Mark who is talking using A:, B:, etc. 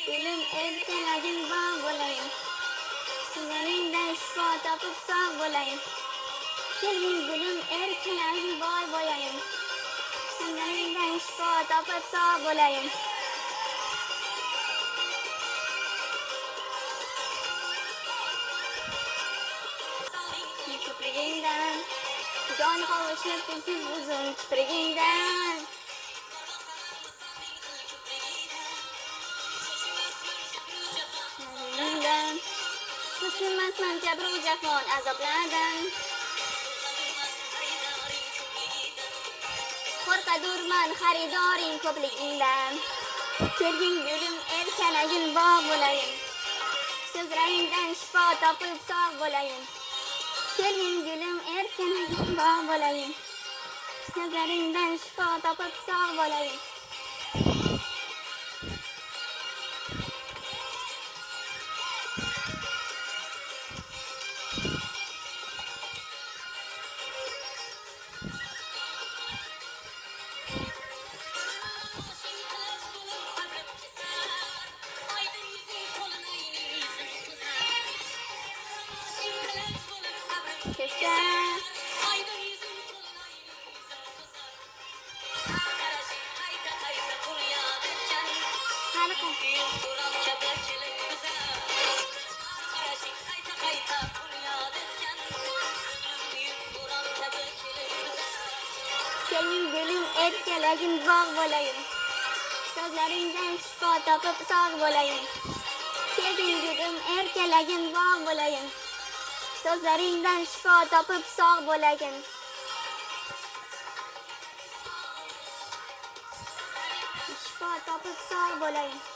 A: Gülüm erkelagin bog' bo'layin. Sizlaringdan shifo topib sog' bo'layin. Kelgin gülüm erkelagin boy bo'layin. Sizlaringdan shifo topib sog' bo'layin. Kiprigingdan jon qovushib tilsiz uzun kiprigingdan Tushunmasman jabru jafon azoblardan Qo'rqadurman xaridoring ko'pligingdan Kelgin gulum erkalagin bog' bo'layin. So'zlaringdan shifo topib sog' bo'layin. Kelgin gulum erkalagin bog' bo'layin. So'zlaringdan shifo topib sog' bo'layin. Kecha Kelgin gulum erkalagin bog' bo'layin. So'zlaringdan shifo topib sog' bo'layin. Kelgin gulum erkalagin bog' bo'layin. So'zlaringdan shifo topib sog' bo'layin. Shifo topib sog' bo'layin.